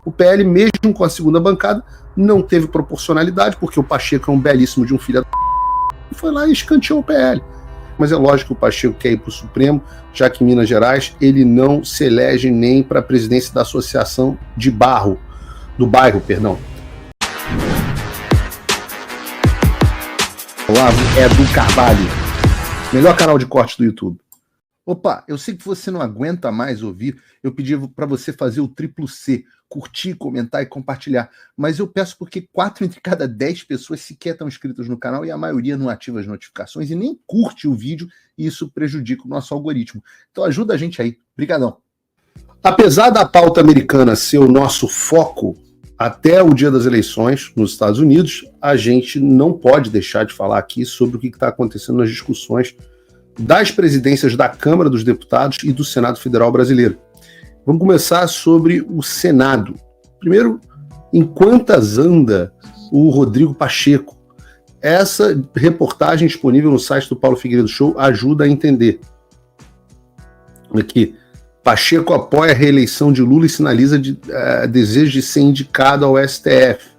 O PL, mesmo com a segunda bancada, não teve proporcionalidade, porque o Pacheco é um belíssimo de um filho e foi lá e escanteou o PL. Mas é lógico que o Pacheco quer ir para o Supremo, já que em Minas Gerais ele não se elege nem para a presidência da Associação do Bairro. Olavo Edu Carvalho, melhor canal de corte do YouTube. Opa, eu sei que você não aguenta mais ouvir, eu pedi para você fazer o triplo C, curtir, comentar e compartilhar, mas eu peço porque 4 entre cada 10 pessoas sequer estão inscritas no canal e a maioria não ativa as notificações e nem curte o vídeo e isso prejudica o nosso algoritmo. Então ajuda a gente aí, brigadão. Apesar da pauta americana ser o nosso foco até o dia das eleições nos Estados Unidos, a gente não pode deixar de falar aqui sobre o que está acontecendo nas discussões das presidências da Câmara dos Deputados e do Senado Federal Brasileiro. Vamos começar sobre o Senado. Primeiro, em quantas anda o Rodrigo Pacheco? Essa reportagem disponível no site do Paulo Figueiredo Show ajuda a entender. Aqui, Pacheco apoia a reeleição de Lula e sinaliza desejo de ser indicado ao STF.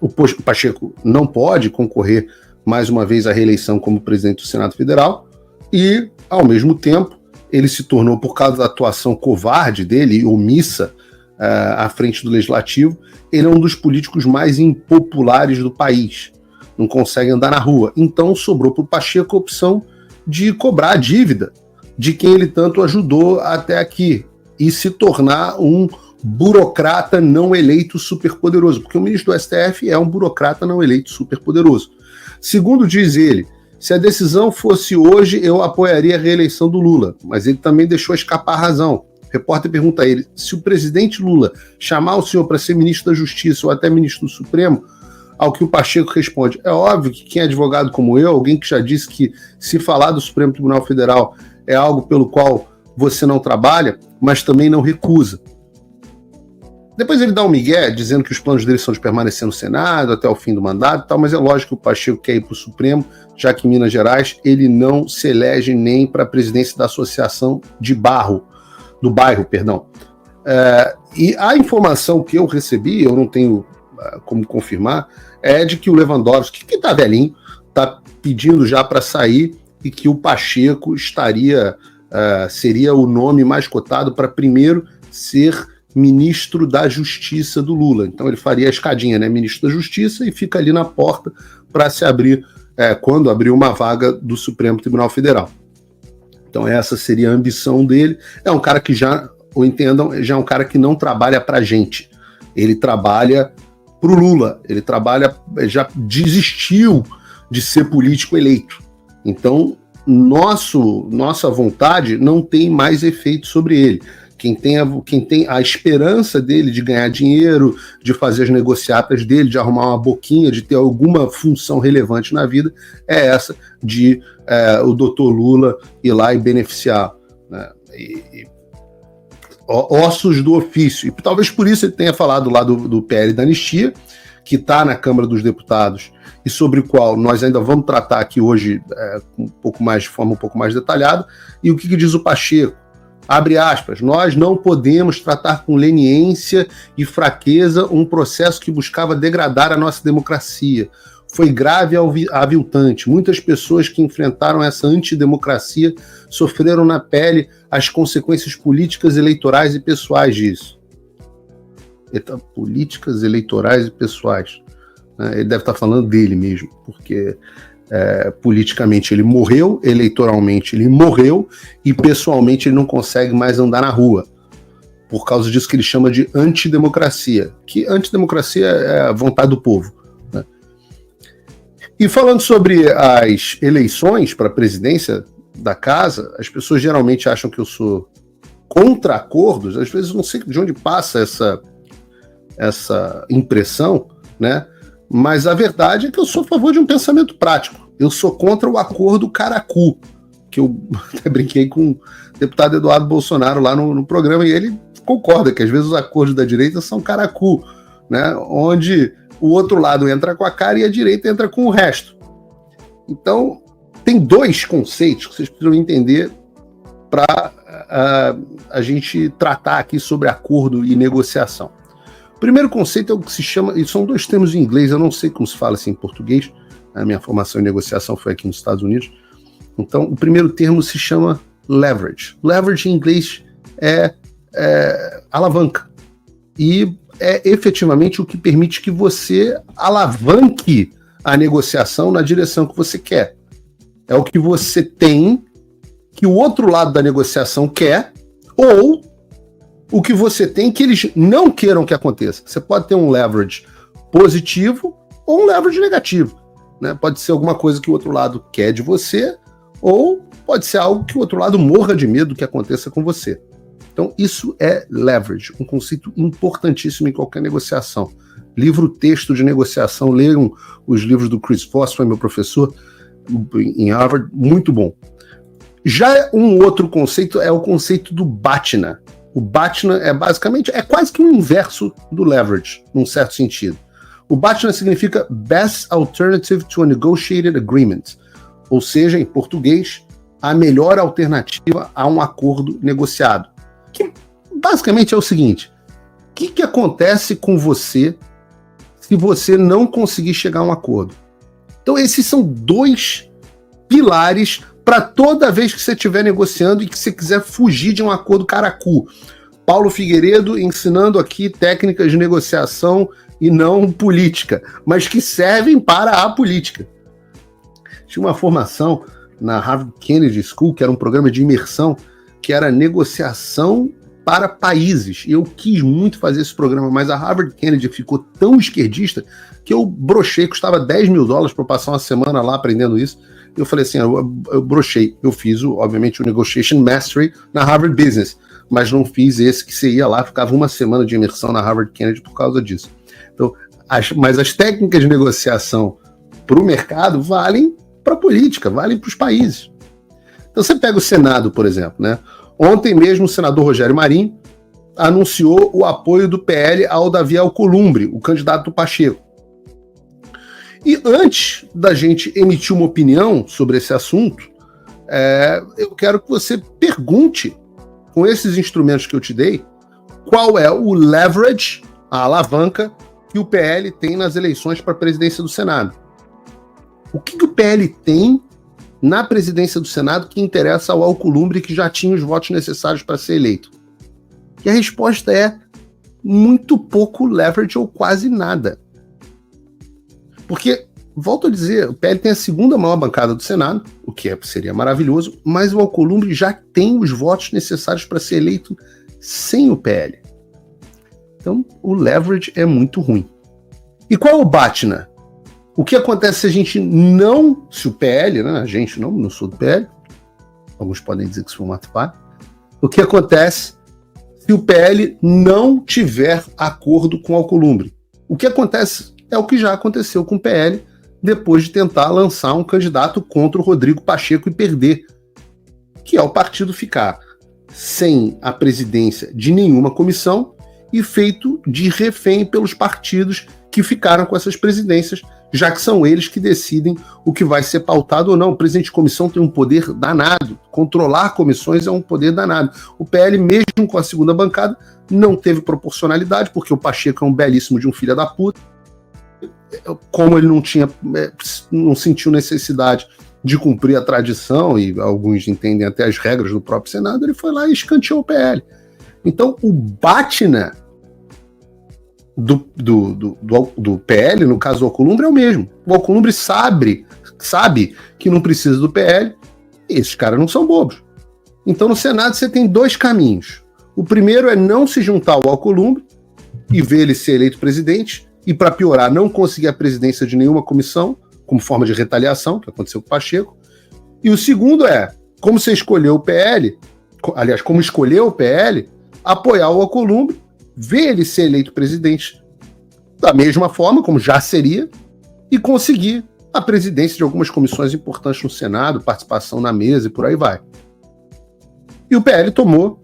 O Pacheco não pode concorrer mais uma vez a reeleição como presidente do Senado Federal e, ao mesmo tempo, ele se tornou, por causa da atuação covarde dele, omissa à frente do Legislativo, ele é um dos políticos mais impopulares do país, não consegue andar na rua. Então sobrou para o Pacheco a opção de cobrar a dívida de quem ele tanto ajudou até aqui e se tornar um burocrata não eleito superpoderoso, porque o ministro do STF é um burocrata não eleito superpoderoso. Segundo diz ele, se a decisão fosse hoje, eu apoiaria a reeleição do Lula, mas ele também deixou escapar a razão. O repórter pergunta a ele, se o presidente Lula chamar o senhor para ser ministro da Justiça ou até ministro do Supremo, ao que o Pacheco responde, é óbvio que quem é advogado como eu, alguém que já disse que se falar do Supremo Tribunal Federal é algo pelo qual você não trabalha, mas também não recusa. Depois ele dá um migué, dizendo que os planos dele são de permanecer no Senado até o fim do mandato e tal, mas é lógico que o Pacheco quer ir para o Supremo, já que em Minas Gerais ele não se elege nem para a presidência da Associação do Bairro. E a informação que eu recebi, eu não tenho como confirmar, é de que o Lewandowski, que está velhinho, está pedindo já para sair e que o Pacheco seria o nome mais cotado para primeiro ser ministro da Justiça do Lula. Então ele faria a escadinha, né? Ministro da Justiça e fica ali na porta para se abrir, quando abrir uma vaga do Supremo Tribunal Federal. Então essa seria a ambição dele. É um cara que já é um cara que não trabalha pra gente. Ele trabalha pro Lula. Ele já desistiu de ser político eleito. Então nossa vontade não tem mais efeito sobre ele. Quem tem a esperança dele de ganhar dinheiro, de fazer as negociatas dele, de arrumar uma boquinha, de ter alguma função relevante na vida, é essa de o doutor Lula ir lá e beneficiar, né? Ossos do ofício. E talvez por isso ele tenha falado lá do PL da anistia, que está na Câmara dos Deputados e sobre o qual nós ainda vamos tratar aqui hoje de forma um pouco mais detalhada. E o que diz o Pacheco? Abre aspas, nós não podemos tratar com leniência e fraqueza um processo que buscava degradar a nossa democracia. Foi grave e aviltante. Muitas pessoas que enfrentaram essa antidemocracia sofreram na pele as consequências políticas, eleitorais e pessoais disso. Políticas, eleitorais e pessoais. Ele deve estar falando dele mesmo, porque politicamente ele morreu, eleitoralmente ele morreu e pessoalmente ele não consegue mais andar na rua, por causa disso que ele chama de antidemocracia, que antidemocracia é a vontade do povo, né? E falando sobre as eleições para a presidência da casa, as pessoas geralmente acham que eu sou contra acordos, às vezes eu não sei de onde passa essa impressão, né? Mas a verdade é que eu sou a favor de um pensamento prático. Eu sou contra o acordo Caracu, que eu até brinquei com o deputado Eduardo Bolsonaro lá no programa, e ele concorda que às vezes os acordos da direita são Caracu, né? Onde o outro lado entra com a cara e a direita entra com o resto. Então, tem dois conceitos que vocês precisam entender para a gente tratar aqui sobre acordo e negociação. O primeiro conceito é o que se chama, e são dois termos em inglês, eu não sei como se fala assim em português, a minha formação em negociação foi aqui nos Estados Unidos. Então, o primeiro termo se chama leverage. Leverage em inglês é alavanca. E é efetivamente o que permite que você alavanque a negociação na direção que você quer. É o que você tem que o outro lado da negociação quer, ou o que você tem que eles não queiram que aconteça. Você pode ter um leverage positivo ou um leverage negativo, né? Pode ser alguma coisa que o outro lado quer de você, ou pode ser algo que o outro lado morra de medo que aconteça com você. Então, isso é leverage, um conceito importantíssimo em qualquer negociação. Livro-texto de negociação, leiam os livros do Chris Voss, foi meu professor em Harvard, muito bom. Já um outro conceito é o conceito do BATNA. O BATNA é quase que um inverso do leverage, num certo sentido. O BATNA significa Best Alternative to a Negotiated Agreement, ou seja, em português, a melhor alternativa a um acordo negociado. Que basicamente é o seguinte: o que acontece com você se você não conseguir chegar a um acordo? Então esses são dois pilares para toda vez que você estiver negociando e que você quiser fugir de um acordo caracu. Paulo Figueiredo ensinando aqui técnicas de negociação e não política, mas que servem para a política. Tinha uma formação na Harvard Kennedy School, que era um programa de imersão, que era negociação para países. E eu quis muito fazer esse programa, mas a Harvard Kennedy ficou tão esquerdista que eu brochei, custava $10 mil para passar uma semana lá aprendendo isso. Eu falei assim, eu brochei. Eu fiz, obviamente, o Negotiation Mastery na Harvard Business, mas não fiz esse que você ia lá, ficava uma semana de imersão na Harvard Kennedy por causa disso. Então, mas as técnicas de negociação para o mercado valem para a política, valem para os países. Então você pega o Senado, por exemplo, né? Ontem mesmo o senador Rogério Marinho anunciou o apoio do PL ao Davi Alcolumbre, o candidato do Pacheco. E antes da gente emitir uma opinião sobre esse assunto, eu quero que você pergunte, com esses instrumentos que eu te dei, qual é o leverage, a alavanca, que o PL tem nas eleições para a presidência do Senado. O que o PL tem na presidência do Senado que interessa ao Alcolumbre, que já tinha os votos necessários para ser eleito? E a resposta é muito pouco leverage ou quase nada. Porque, volto a dizer, o PL tem a segunda maior bancada do Senado, o que seria maravilhoso, mas o Alcolumbre já tem os votos necessários para ser eleito sem o PL. Então, o leverage é muito ruim. E qual é o BATNA? O que acontece se a gente não, se o PL, né, a gente não sou do PL, alguns podem dizer que sou um ato. O que acontece se o PL não tiver acordo com o Alcolumbre? O que acontece é o que já aconteceu com o PL depois de tentar lançar um candidato contra o Rodrigo Pacheco e perder, que é o partido ficar sem a presidência de nenhuma comissão e feito de refém pelos partidos que ficaram com essas presidências, já que são eles que decidem o que vai ser pautado ou não. O presidente de comissão tem um poder danado, controlar comissões é um poder danado. O PL, mesmo com a segunda bancada, não teve proporcionalidade, porque o Pacheco é um belíssimo de um filho da puta. Como ele não sentiu necessidade de cumprir a tradição, e alguns entendem até as regras do próprio Senado, ele foi lá e escanteou o PL. Então, o BATNA do PL, no caso do Alcolumbre, é o mesmo. O Alcolumbre sabe que não precisa do PL, e esses caras não são bobos. Então, no Senado, você tem dois caminhos. O primeiro é não se juntar ao Alcolumbre e ver ele ser eleito presidente, e, para piorar, não conseguir a presidência de nenhuma comissão, como forma de retaliação, que aconteceu com o Pacheco. E o segundo é, como você escolheu o PL, aliás, como escolheu o PL, apoiar o Alcolumbre, ver ele ser eleito presidente da mesma forma, como já seria, e conseguir a presidência de algumas comissões importantes no Senado, participação na mesa e por aí vai. E o PL tomou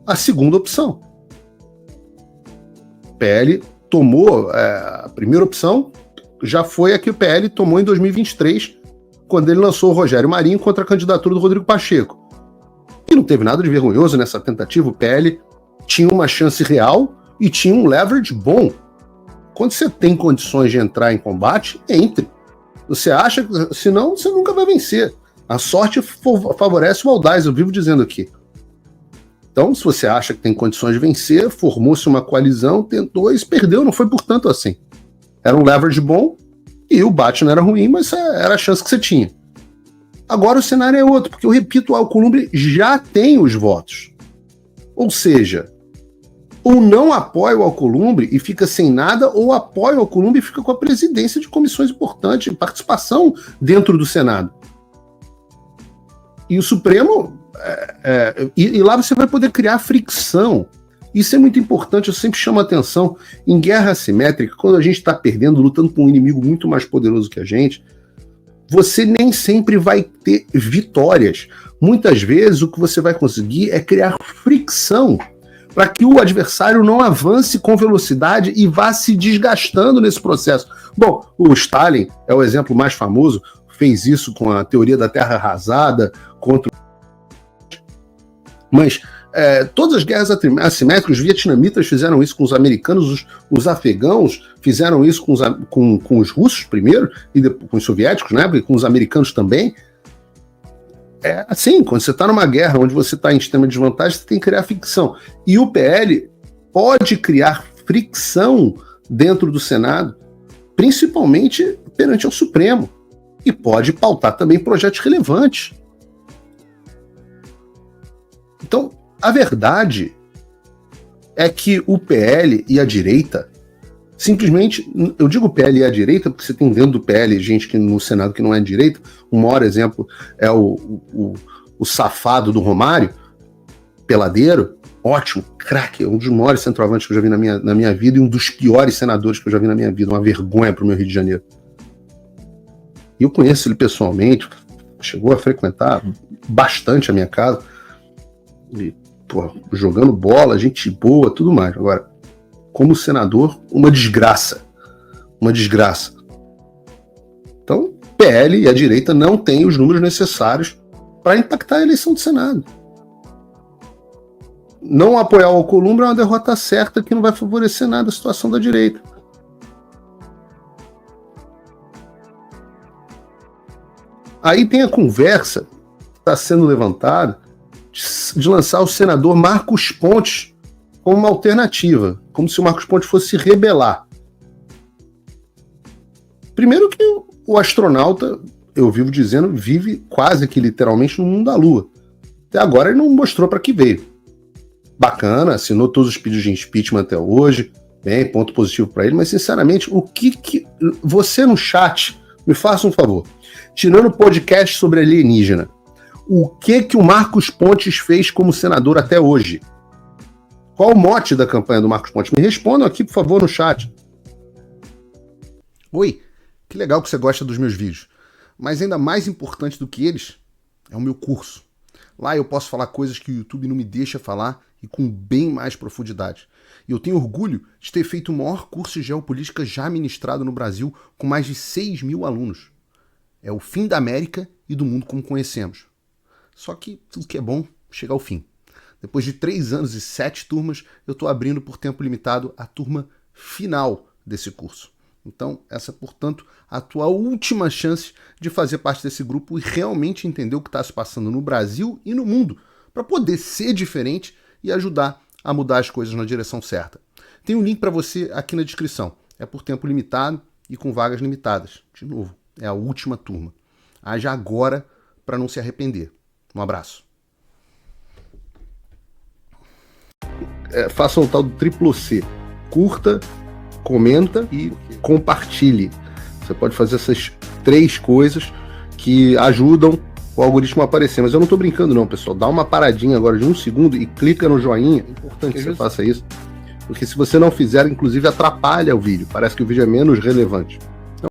a segunda opção. O PL tomou a primeira opção, já foi a que o PL tomou em 2023, quando ele lançou o Rogério Marinho contra a candidatura do Rodrigo Pacheco. que não teve nada de vergonhoso nessa tentativa. O PL tinha uma chance real e tinha um leverage bom. Quando você tem condições de entrar em combate, entre. Você acha que, senão, você nunca vai vencer. A sorte favorece o audaz, eu vivo dizendo aqui. Então, se você acha que tem condições de vencer, formou-se uma coalizão, tentou e perdeu, não foi por tanto assim. Era um leverage bom e o bate não era ruim, mas era a chance que você tinha. Agora o cenário é outro, porque eu repito, o Alcolumbre já tem os votos. Ou seja, ou não apoia o Alcolumbre e fica sem nada, ou apoia o Alcolumbre e fica com a presidência de comissões importantes, participação dentro do Senado. E o Supremo, e lá você vai poder criar fricção. Isso é muito importante, eu sempre chamo a atenção. Em guerra assimétrica, quando a gente está perdendo, lutando com um inimigo muito mais poderoso que a gente, você nem sempre vai ter vitórias. Muitas vezes o que você vai conseguir é criar fricção para que o adversário não avance com velocidade e vá se desgastando nesse processo. Bom, o Stalin é o exemplo mais famoso, fez isso com a teoria da terra arrasada, contra... Mas todas as guerras assimétricas, os vietnamitas fizeram isso com os americanos, os afegãos fizeram isso com os russos primeiro, e depois com os soviéticos, né, e com os americanos também. É assim, quando você está numa guerra onde você está em extrema desvantagem, você tem que criar fricção. E o PL pode criar fricção dentro do Senado, principalmente perante ao Supremo. E pode pautar também projetos relevantes. Então, a verdade é que o PL e a direita, simplesmente, eu digo PL e a direita porque você tem dentro do PL gente que no Senado que não é direita. O maior exemplo é o safado do Romário, peladeiro, ótimo, craque, um dos maiores centroavantes que eu já vi na minha vida e um dos piores senadores que eu já vi na minha vida, uma vergonha para o meu Rio de Janeiro. E eu conheço ele pessoalmente, chegou a frequentar bastante a minha casa, e, jogando bola, gente boa, tudo mais. Agora, como senador, uma desgraça. Uma desgraça. Então, PL e a direita não têm os números necessários para impactar a eleição do Senado. Não apoiar o Alcolumbre é uma derrota certa que não vai favorecer nada a situação da direita. Aí tem a conversa que está sendo levantada de lançar o senador Marcos Pontes como uma alternativa, como se o Marcos Pontes fosse se rebelar. Primeiro que o astronauta, eu vivo dizendo, vive quase que literalmente no mundo da Lua. Até agora ele não mostrou para que veio. Bacana, assinou todos os pedidos de impeachment até hoje, bem, ponto positivo para ele, mas sinceramente, o que você no chat, me faça um favor, tirando o podcast sobre alienígena, o que o Marcos Pontes fez como senador até hoje? Qual o mote da campanha do Marcos Pontes? Me respondam aqui, por favor, no chat. Oi, que legal que você gosta dos meus vídeos, mas ainda mais importante do que eles é o meu curso. Lá eu posso falar coisas que o YouTube não me deixa falar e com bem mais profundidade. E eu tenho orgulho de ter feito o maior curso de geopolítica já ministrado no Brasil com mais de 6.000 alunos. É o fim da América e do mundo como conhecemos. Só que tudo que é bom chega ao fim. Depois de 3 anos e 7 turmas, eu estou abrindo por tempo limitado a turma final desse curso. Então, essa, portanto, a tua última chance de fazer parte desse grupo e realmente entender o que está se passando no Brasil e no mundo, para poder ser diferente e ajudar a mudar as coisas na direção certa. Tem um link para você aqui na descrição. É por tempo limitado e com vagas limitadas. De novo, é a última turma. Haja agora para não se arrepender. Um abraço. Faça o tal do triplo C. Curta, comenta e compartilhe. Você pode fazer essas 3 coisas que ajudam o algoritmo a aparecer. Mas eu não estou brincando não, pessoal. Dá uma paradinha agora de 1 segundo e clica no joinha. É importante que você faça isso. Porque se você não fizer, inclusive atrapalha o vídeo. Parece que o vídeo é menos relevante.